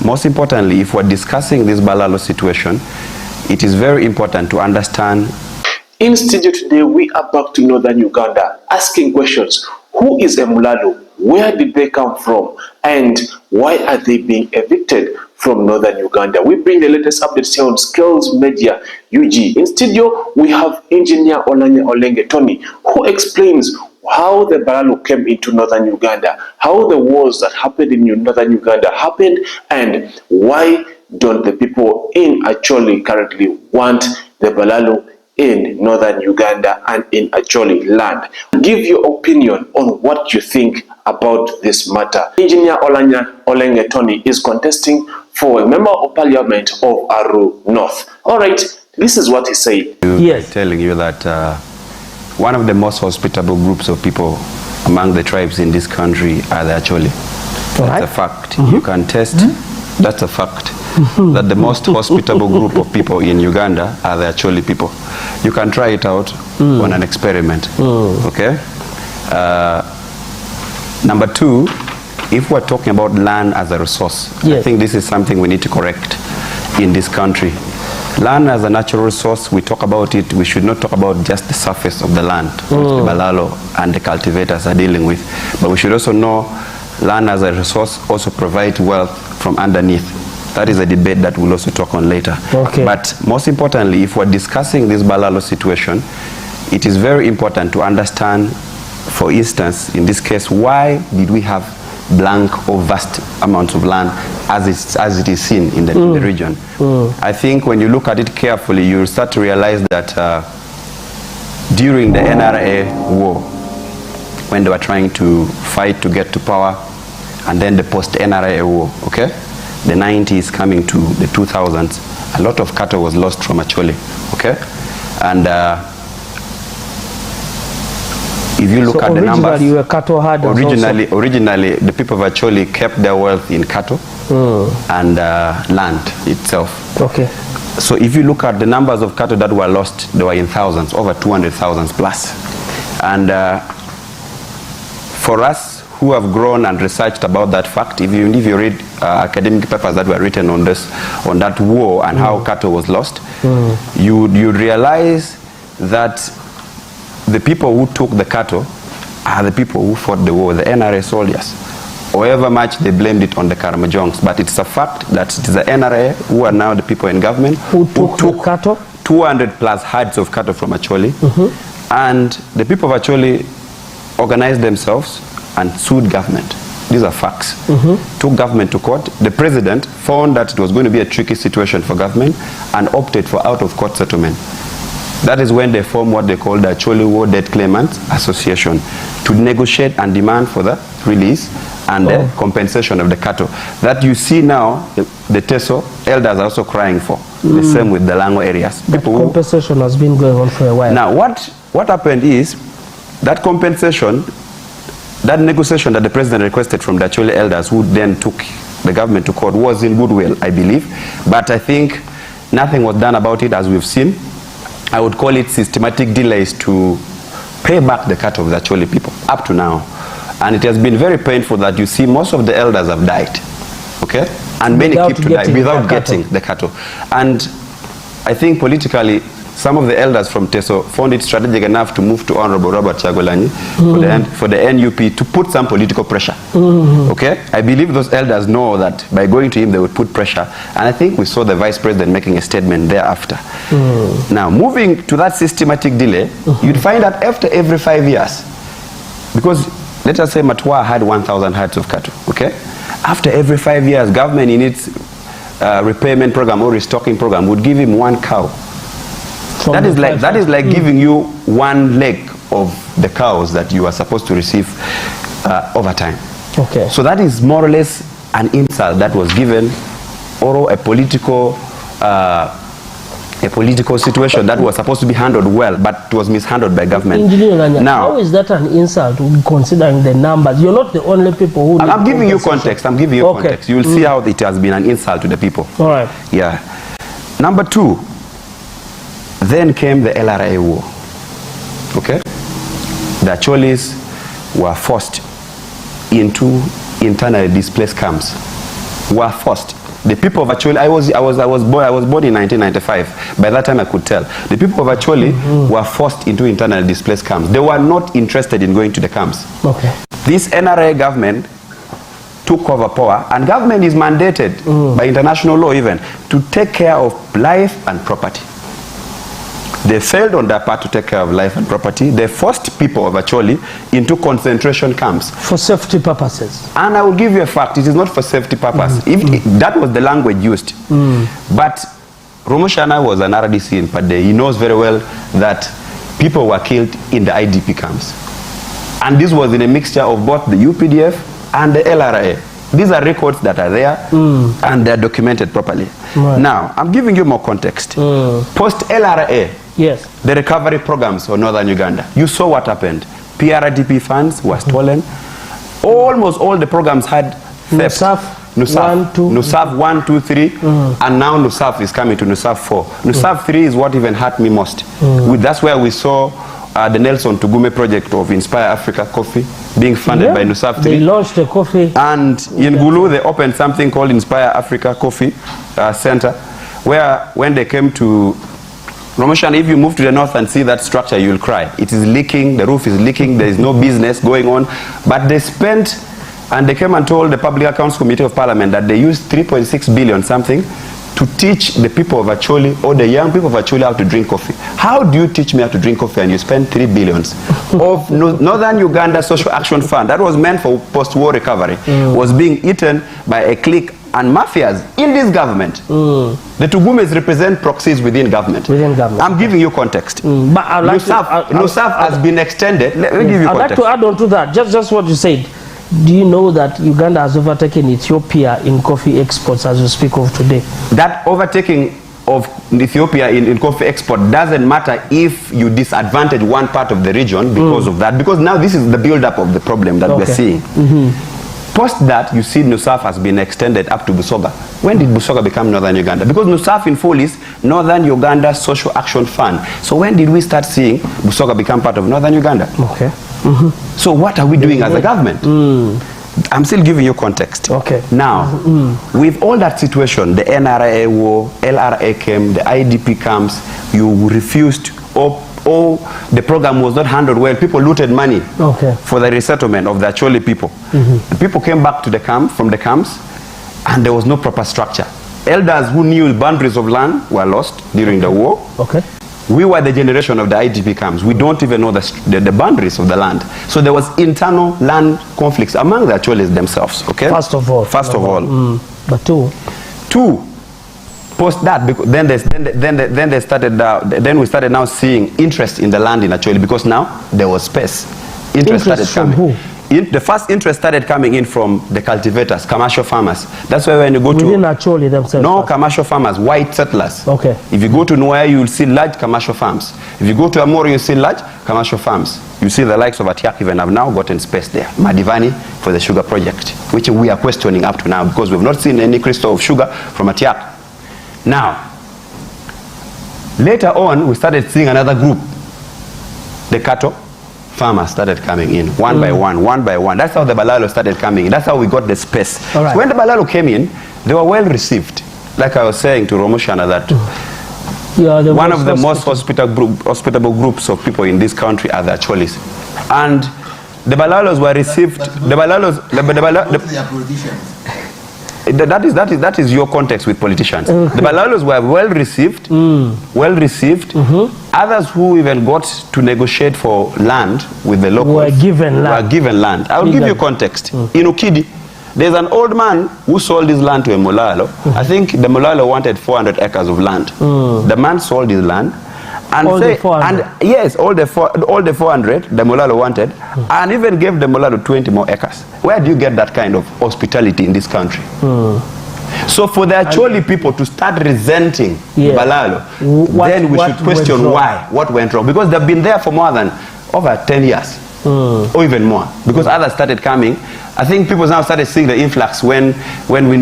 most importantly, if we're discussing this Balalo situation, it is very important to understand. In studio today, we are back to northern Uganda, asking questions. Who is a Mulalo? Where did they come from? And why are they being evicted from northern Uganda? We bring the latest updates here on Skills Media UG. In studio, we have engineer Olenge Tony, who explains how the Balalo came into northern Uganda, how the wars that happened in northern Uganda happened, and why don't the people in Acholi currently want the Balalo in northern Uganda and in Acholi land. Give your opinion on what you think about this matter. Engineer Olenge Tony is contesting for a member of parliament of Aru North. All right, this is what he said. Yes. Telling you that one of the most hospitable groups of people among the tribes in this country are the Acholi. That's a fact. You can test. That's a fact. That the most hospitable group of people in Uganda are the Acholi people. You can try it out on an experiment. Okay? Number two, if we're talking about land as a resource, I think this is something we need to correct in this country. Land as a natural resource, we talk about it, we should not talk about just the surface of the land, which the Balalo and the cultivators are dealing with. But we should also know land as a resource also provides wealth from underneath. That is a debate that we'll also talk on later. Okay. But most importantly, if we're discussing this Balalo situation, it is very important to understand, for instance, in this case, why did we have blank or vast amounts of land as it is seen in the region? I think when you look at it carefully, you'll start to realize that during the NRA war, when they were trying to fight to get to power, and then the post-NRA war, okay? The 90s coming to the 2000s, a lot of cattle was lost from Acholi, okay? And if you look at the numbers, you were cattle herders originally the people of Acholi kept their wealth in cattle and land itself. Okay. So if you look at the numbers of cattle that were lost, they were in thousands, over 200,000 plus. And for us who have grown and researched about that fact, if you read academic papers that were written on that war and how cattle was lost, you realize that the people who took the cattle are the people who fought the war, the NRA soldiers. However much they blamed it on the Karamojongs, but it's a fact that it is the NRA who are now the people in government who took cattle, 200 plus herds of cattle from Acholi, and the people of Acholi organized themselves and sued government. These are facts. Took government to court. The president found that it was going to be a tricky situation for government and opted for out-of-court settlement. That is when they formed what they call the Acholi War Debt Claimants Association to negotiate and demand for the release and the compensation of the cattle. That you see now, the Teso elders are also crying for. The same with the Lango areas. Compensation has been going on for a while. Now, what happened is that compensation, that negotiation that the president requested from the Acholi elders, who then took the government to court, was in goodwill, I believe. But I think nothing was done about it, as we've seen. I would call it systematic delays to pay back the cattle of the Acholi people up to now. And it has been very painful that you see most of the elders have died, okay? And many keep to die without getting the cattle. And I think politically, some of the elders from Teso found it strategic enough to move to Honorable Robert Chagulanyi for the NUP to put some political pressure. Okay? I believe those elders know that by going to him they would put pressure. And I think we saw the vice president making a statement thereafter. Now, moving to that systematic delay, you'd find that after every 5 years, because let us say Matwa had 1,000 herds of cattle, okay? After every 5 years, government in its repayment program or restocking program would give him one cow. That is like giving you one leg of the cows that you are supposed to receive over time. Okay. So that is more or less an insult that was given, or a political situation that was supposed to be handled well, but it was mishandled by government. Now, how is that an insult considering the numbers? You're not the only people who... I'm giving you context. I'm giving you context. You will see how it has been an insult to the people. All right. Yeah. Number two, then came the LRA war. Okay? The Acholis were forced into internally displaced camps. Were forced. The people of Acholi, I was born in 1995. By that time I could tell. The people of Acholi were forced into internally displaced camps. They were not interested in going to the camps. Okay. This NRA government took over power, and government is mandated by international law even to take care of life and property. They failed on that part to take care of life and property. They forced people of Acholi into concentration camps. For safety purposes. And I will give you a fact, it is not for safety purpose. That was the language used. But Romushana was an RDC in Pade. He knows very well that people were killed in the IDP camps. And this was in a mixture of both the UPDF and the LRA. These are records that are there and they're documented properly. Right. Now, I'm giving you more context. Post-LRA, yes, the recovery programs for northern Uganda, you saw what happened. PRDP funds were stolen. Almost all the programs had theft. NUSAF 1, 2, 3, and now NUSAF is coming to NUSAF 4. NUSAF 3 is what even hurt me most. That's where we saw the Nelson Tugume project of Inspire Africa Coffee being funded by NUSAF 3. They launched the coffee. And in Gulu, they opened something called Inspire Africa Coffee Center, where when they came to Romoshan, if you move to the north and see that structure, you'll cry. It is leaking, the roof is leaking, there is no business going on. But they spent, and they came and told the Public Accounts Committee of Parliament that they used 3.6 billion something to teach the people of Acholi, or the young people of Acholi, how to drink coffee. How do you teach me how to drink coffee and you spend 3 billions of Northern Uganda Social Action Fund that was meant for post-war recovery was being eaten by a clique and mafias in this government? The Tugumes represent proxies within government. I'm giving you context. But NUSAF has been extended. Let me give you context. I'd like to add on to that, just what you said. Do you know that Uganda has overtaken Ethiopia in coffee exports as we speak of today? That overtaking of Ethiopia in coffee export doesn't matter if you disadvantage one part of the region because of that, because now this is the build-up of the problem that we're seeing. Post that, you see NUSAF has been extended up to Busoga. When did Busoga become Northern Uganda? Because NUSAF in full is Northern Uganda Social Action Fund. So when did we start seeing Busoga become part of Northern Uganda? Okay. So what are we doing as a government? I'm still giving you context. Okay. Now, with all that situation, the NRA war, LRA came, the IDP camps, you refused, or the program was not handled well. People looted money for the resettlement of the Acholi people. The people came back to the camp, from the camps, and there was no proper structure. Elders who knew the boundaries of land were lost during the war. We were the generation of the IDP camps. We don't even know the boundaries of the land. So there was internal land conflicts among the Acholis themselves. Okay. First of all. But two. Post that, then we started now seeing interest in the land in Acholi, because now there was space. Interest started coming. From who? The first interest started coming in from the cultivators, commercial farmers. That's why when you go within Acholi themselves. No, commercial farmers, white settlers. Okay. If you go to Nwaya, you will see large commercial farms. If you go to Amori, you see large commercial farms. You see the likes of Atiak even have now gotten space there. Madivani for the sugar project, which we are questioning up to now, because we've not seen any crystal of sugar from Atiak. Now, later on, we started seeing another group. The cattle farmers started coming in, one by one. That's how the Balalo started coming in. That's how we got the space. So when the Balalo came in, they were well received. Like I was saying to Romushana, that one of the most hospitable groups of people in this country are the Acholis. And the Balalos were received, that is your context with politicians. The Balalos were well received. Others who even got to negotiate for land with the locals were given land. I will give you context. In Ukidi, there's an old man who sold his land to a Molalo. I think the Molalo wanted 400 acres of land. The man sold his land. And all the 400 the Molalo wanted, and even gave the Molalo 20 more acres. Where do you get that kind of hospitality in this country? So for the Acholi people to start resenting Balalo, then we should question what went wrong. Because they've been there for more than over 10 years, or even more. Because others started coming. I think people now started seeing the influx when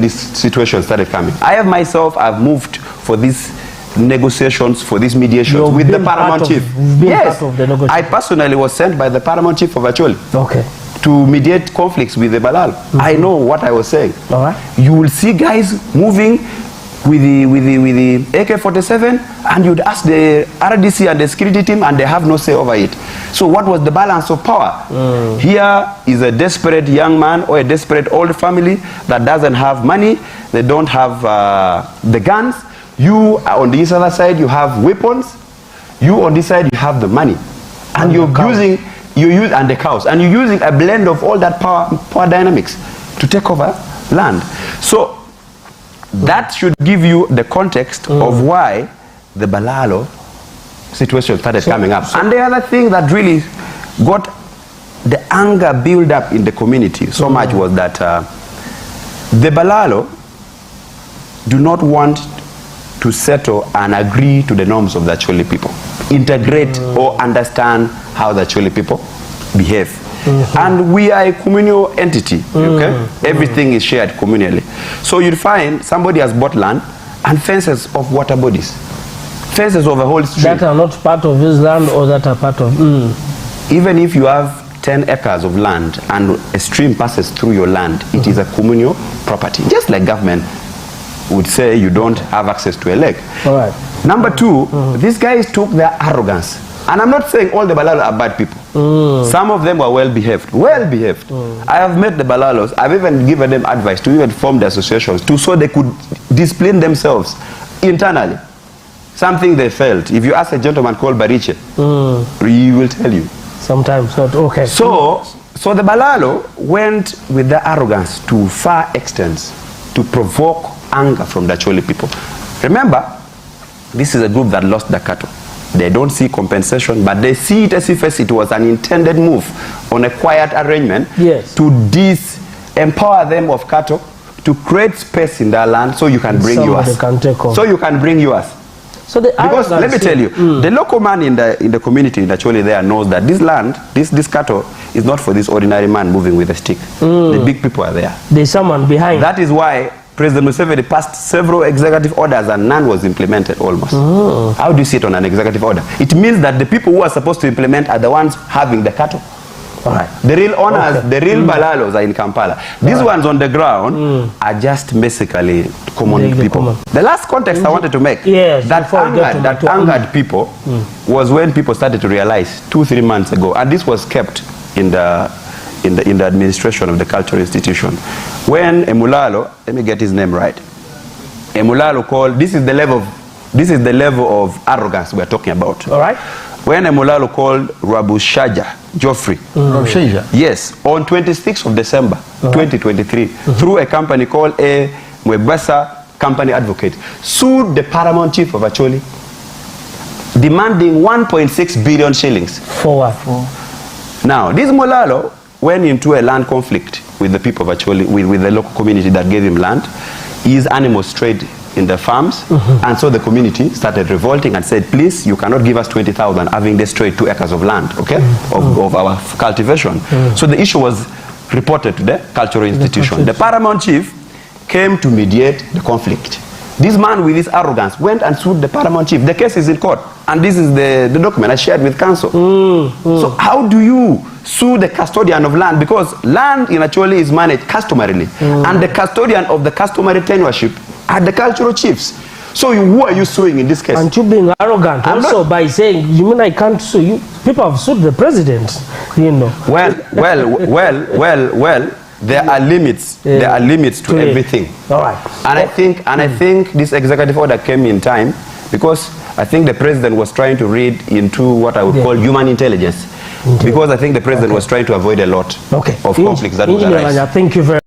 this situation started coming. I've moved for this negotiations, for these mediations with the paramount chief. Yes, I personally was sent by the paramount chief of Acholi. to mediate conflicts with the Balalo. I know what I was saying. All right. You will see guys moving with the AK-47, and you'd ask the RDC and the security team, and they have no say over it. So what was the balance of power? Here is a desperate young man or a desperate old family that doesn't have money. They don't have the guns. You on this other side, you have weapons. You on this side, you have the money, and you're using and the cows, and you're using a blend of all that power dynamics to take over land. So that should give you the context of why the Balalo situation started coming up. And the other thing that really got the anger built up in the community so much was that the Balalo do not want to settle and agree to the norms of the Acholi people, integrate or understand how the Acholi people behave. And we are a communal entity, okay? Everything is shared communally. So you'd find somebody has bought land and fences of water bodies, fences of a whole stream. That are not part of his land or that are part of... Even if you have 10 acres of land and a stream passes through your land, it is a communal property. Just like government would say you don't have access to a lake. All right. Number two, these guys took their arrogance. And I'm not saying all the Balalo are bad people. Some of them were well behaved. I have met the Balalos. I've even given them advice to even form the associations so they could discipline themselves internally. Something they felt. If you ask a gentleman called Bariche, he will tell you. Sometimes not. Okay. So the Balalo went with their arrogance to far extents to provoke anger from the Acholi people. Remember, this is a group that lost the cattle. They don't see compensation, but they see it as if it was an intended move on a quiet arrangement to disempower them of cattle, to create space in their land so you can bring yours. So you can bring yours. So because let me tell you, the local man in the community in Acholi there knows that this land, this cattle is not for this ordinary man moving with a stick. The big people are there. There's someone behind. That is why President Museveni passed several executive orders and none was implemented almost. How do you see it on an executive order? It means that the people who are supposed to implement are the ones having the cattle. All right. The real owners, the real Balalos are in Kampala. These ones on the ground are just basically common people. The last context I wanted to make that angered people was when people started to realize 2-3 months ago, and this was kept in the administration of the cultural institution, when Emulalo, let me get his name right, Emulalo called, this is the level of arrogance we are talking about. All right. When Emulalo called Rabushaja Geoffrey, yes, on 26th of December 2023, through a company called a Mwebasa Company Advocate, sued the paramount chief of Acholi, demanding 1.6 billion shillings. For what? Now, this Mulalo went into a land conflict with the people of Acholi, with the local community that gave him land. His animals strayed in the farms, and so the community started revolting and said, please, you cannot give us 20,000 having destroyed 2 acres of land, okay, of our cultivation. So the issue was reported to the cultural institution. The paramount chief came to mediate the conflict. This man with his arrogance went and sued the paramount chief. The case is in court, and this is the document I shared with council. So how do you sue the custodian of land? Because land in Acholi is managed customarily, and the custodian of the customary tenureship are the cultural chiefs. So who are you suing in this case? And you being arrogant also by saying, you mean I can't sue you? People have sued the president, you know. Well, there are limits. There are limits to everything. All right. And I think this executive order came in time because I think the president was trying to read into what I would call human intelligence. Because I think the president was trying to avoid a lot of conflicts that would arise. Thank you very